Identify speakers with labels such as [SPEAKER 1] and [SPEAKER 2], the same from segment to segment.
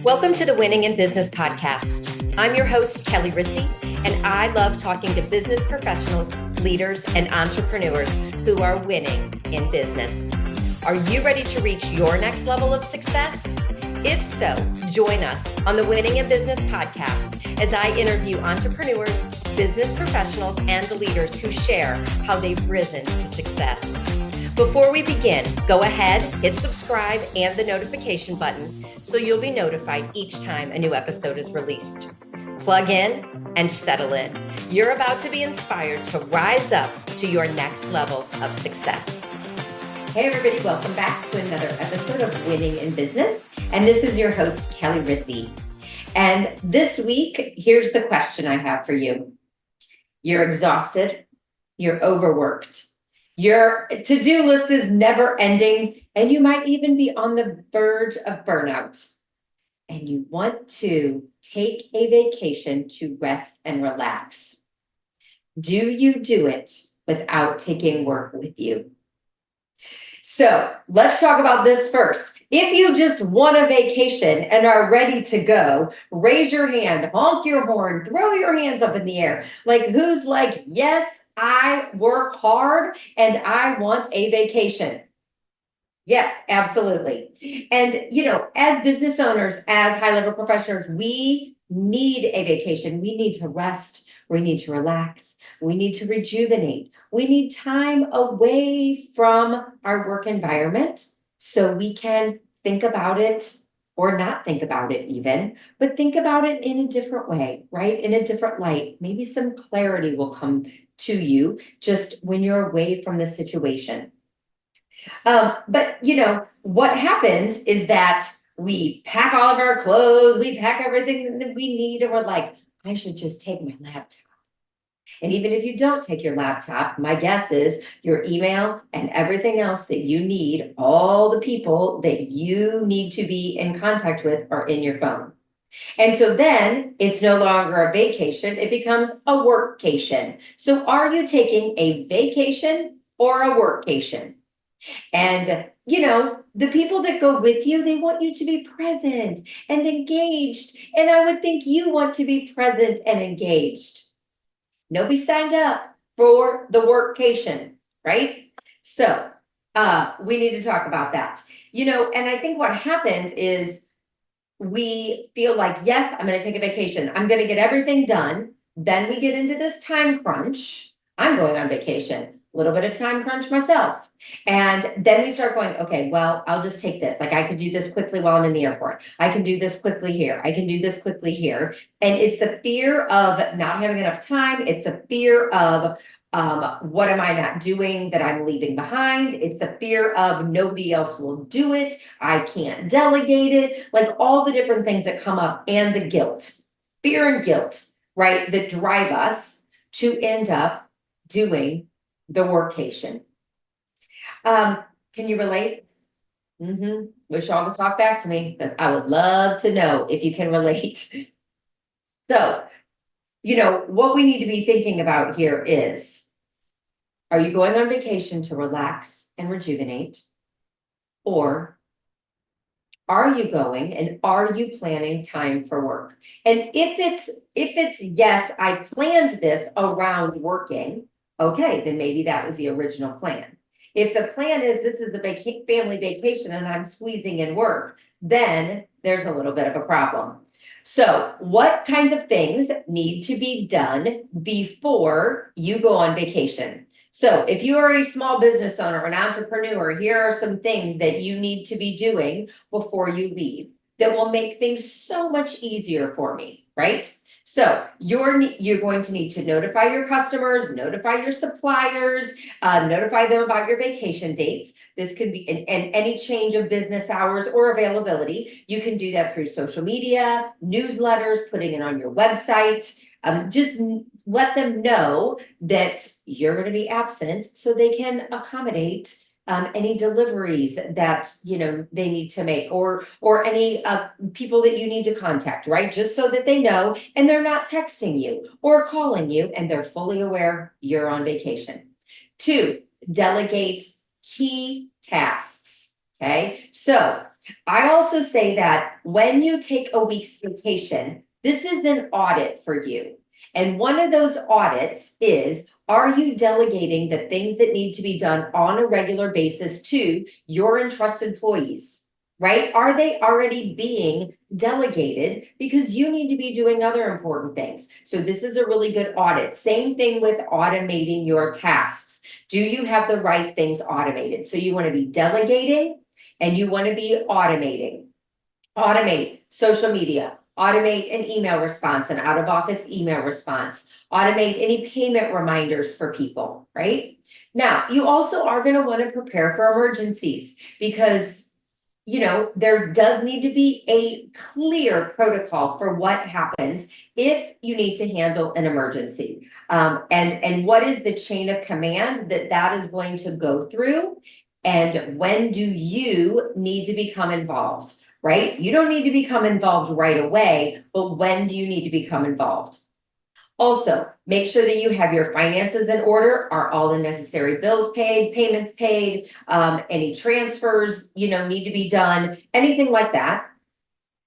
[SPEAKER 1] Welcome to the Winning in Business podcast. I'm your host, Kelli Risse, and I love talking to business professionals, leaders, and entrepreneurs who are winning in business. Are you ready to reach your next level of success? If so, join us on the Winning in Business podcast as I interview entrepreneurs, business professionals, and leaders who share how they've risen to success. Before we begin, go ahead, hit subscribe and the notification button so you'll be notified each time a new episode is released. Plug in and settle in. You're about to be inspired to rise up to your next level of success. Hey everybody, welcome back to another episode of Winning in Business. And this is your host, Kelli Risse. And this week, here's the question I have for you. You're exhausted, you're overworked. Your to-do list is never ending, and you might even be on the verge of burnout. And you want to take a vacation to rest and relax. Do you do it without taking work with you? So let's talk about this first. If you just want a vacation and are ready to go, raise your hand, honk your horn, throw your hands up in the air. Like who's like, yes, I work hard and I want a vacation. Yes, absolutely. And, as business owners, as high-level professionals, we need a vacation. We need to rest. We need to relax. We need to rejuvenate. We need time away from our work environment so we can think about it or not think about it even, but think about it in a different way, right? In a different light. Maybe some clarity will come to you just when you're away from the situation. But what happens is that we pack all of our clothes, we pack everything that we need, and we're like, I should just take my laptop. And even if you don't take your laptop, my guess is your email and everything else that you need, all the people that you need to be in contact with are in your phone. And so then it's no longer a vacation, it becomes a workcation. So are you taking a vacation or a workcation? And, the people that go with you, they want you to be present and engaged. And I would think you want to be present and engaged. Nobody signed up for the workcation, right? So we need to talk about that. And I think what happens is we feel like, yes, I'm going to take a vacation. I'm going to get everything done. Then we get into this time crunch. I'm going on vacation. A little bit of time crunch myself. And then we start going, okay, well, I'll just take this. Like I could do this quickly while I'm in the airport. I can do this quickly here. I can do this quickly here. And it's the fear of not having enough time. It's the fear of what am I not doing that I'm leaving behind? It's the fear of nobody else will do it. I can't delegate it. Like all the different things that come up and the guilt, fear and guilt, right? That drive us to end up doing the workcation. Can you relate? Wish y'all could talk back to me because I would love to know if you can relate. So, what we need to be thinking about here is, are you going on vacation to relax and rejuvenate? Or are you going and are you planning time for work? And if it's yes, I planned this around working, okay, then maybe that was the original plan. If the plan is this is a family vacation and I'm squeezing in work, then there's a little bit of a problem. So what kinds of things need to be done before you go on vacation? So if you are a small business owner, an entrepreneur, here are some things that you need to be doing before you leave that will make things so much easier for me, right? So you're going to need to notify your customers, notify your suppliers, notify them about your vacation dates. This can be and any change of business hours or availability. You can do that through social media, newsletters, putting it on your website. Just let them know that you're going to be absent so they can accommodate any deliveries that they need to make, or any people that you need to contact, right? Just so that they know and they're not texting you or calling you and they're fully aware you're on vacation. 2, delegate key tasks. Okay. So I also say that when you take a week's vacation, this is an audit for you. And one of those audits is, are you delegating the things that need to be done on a regular basis to your entrusted employees, right? Are they already being delegated because you need to be doing other important things? So this is a really good audit. Same thing with automating your tasks. Do you have the right things automated? So you want to be delegating and you want to be automating. Automate social media, automate an email response, an out of office email response, automate any payment reminders for people, right? Now, you also are going to want to prepare for emergencies because, there does need to be a clear protocol for what happens if you need to handle an emergency. And what is the chain of command that is going to go through? And when do you need to become involved? Right? You don't need to become involved right away, but when do you need to become involved? Also, make sure that you have your finances in order. Are all the necessary bills paid, payments paid, any transfers, need to be done, anything like that.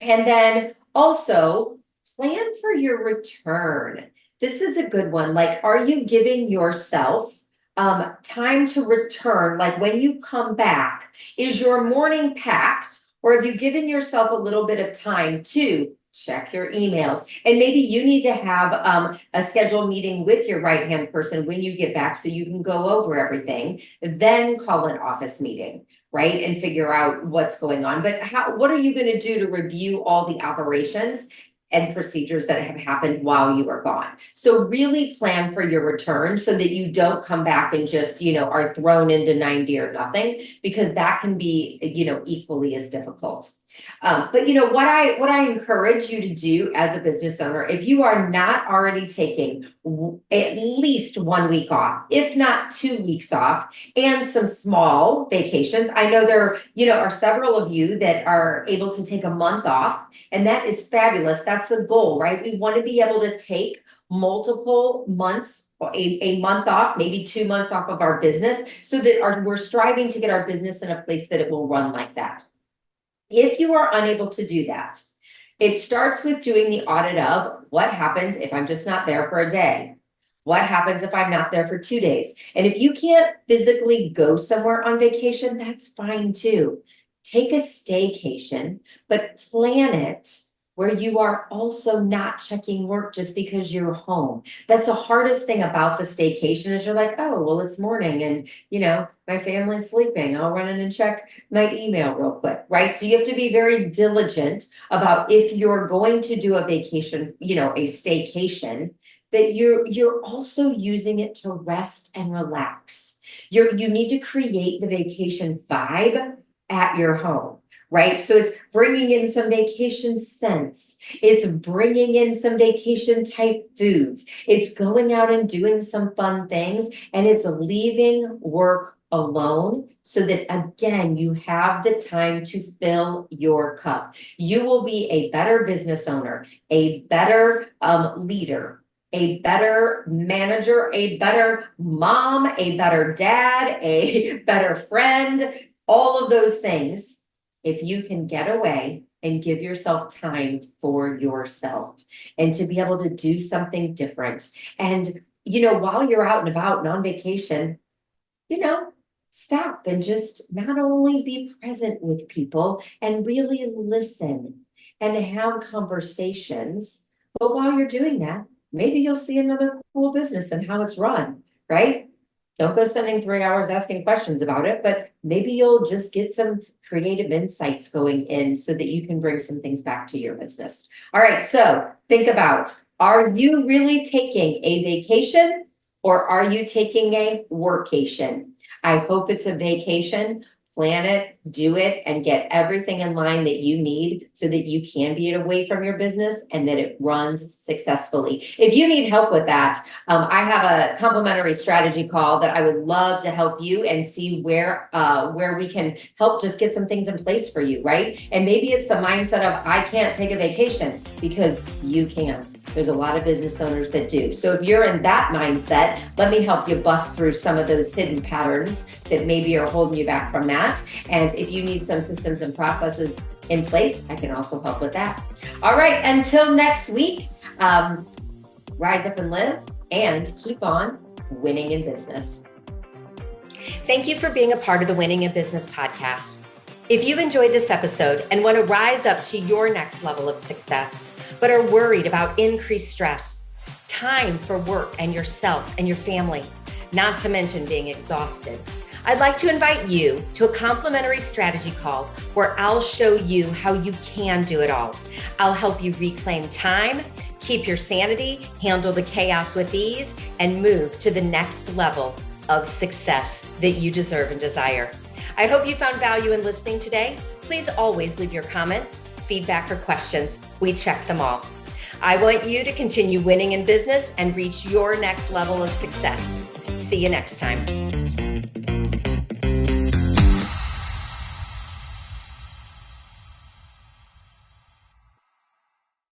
[SPEAKER 1] And then also plan for your return. This is a good one. Like, are you giving yourself time to return? Like when you come back, is your morning packed? Or have you given yourself a little bit of time to check your emails? And maybe you need to have a scheduled meeting with your right-hand person when you get back so you can go over everything, then call an office meeting, right? And figure out what's going on. But what are you going to do to review all the operations and procedures that have happened while you are gone? So really plan for your return so that you don't come back and just, are thrown into 90 or nothing, because that can be, equally as difficult. But what I encourage you to do as a business owner, if you are not already taking at least 1 week off, if not 2 weeks off, and some small vacations. I know there, are several of you that are able to take a month off, and that is fabulous. That's the goal, right? We want to be able to take multiple months, a month off, maybe 2 months off of our business, so that we're striving to get our business in a place that it will run like that. If you are unable to do that, it starts with doing the audit of what happens if I'm just not there for a day? What happens if I'm not there for 2 days? And if you can't physically go somewhere on vacation, that's fine too. Take a staycation, but plan it where you are also not checking work just because you're home. That's the hardest thing about the staycation is you're like, oh, well, it's morning and, my family's sleeping. I'll run in and check my email real quick, right? So you have to be very diligent about if you're going to do a vacation, a staycation, that you're also using it to rest and relax. You need to create the vacation vibe at your home. Right? So it's bringing in some vacation scents. It's bringing in some vacation type foods. It's going out and doing some fun things, and it's leaving work alone so that, again, you have the time to fill your cup. You will be a better business owner, a better leader, a better manager, a better mom, a better dad, a better friend, all of those things, if you can get away and give yourself time for yourself and to be able to do something different. And, while you're out and about and on vacation, stop and just not only be present with people and really listen and have conversations, but while you're doing that, maybe you'll see another cool business and how it's run, right? Don't go spending 3 hours asking questions about it, but maybe you'll just get some creative insights going in so that you can bring some things back to your business. All right, so think about, are you really taking a vacation or are you taking a workcation? I hope it's a vacation. Plan it, do it, and get everything in line that you need so that you can be away from your business and that it runs successfully. If you need help with that, I have a complimentary strategy call that I would love to help you and see where we can help just get some things in place for you, right? And maybe it's the mindset of, I can't take a vacation, because you can. There's a lot of business owners that do. So if you're in that mindset, let me help you bust through some of those hidden patterns that maybe are holding you back from that. And if you need some systems and processes in place, I can also help with that. All right, until next week, rise up and live and keep on winning in business. Thank you for being a part of the Winning in Business podcast. If you've enjoyed this episode and want to rise up to your next level of success, but are worried about increased stress, time for work and yourself and your family, not to mention being exhausted, I'd like to invite you to a complimentary strategy call where I'll show you how you can do it all. I'll help you reclaim time, keep your sanity, handle the chaos with ease, and move to the next level of success that you deserve and desire. I hope you found value in listening today. Please always leave your comments, feedback, or questions. We check them all. I want you to continue winning in business and reach your next level of success. See you next time.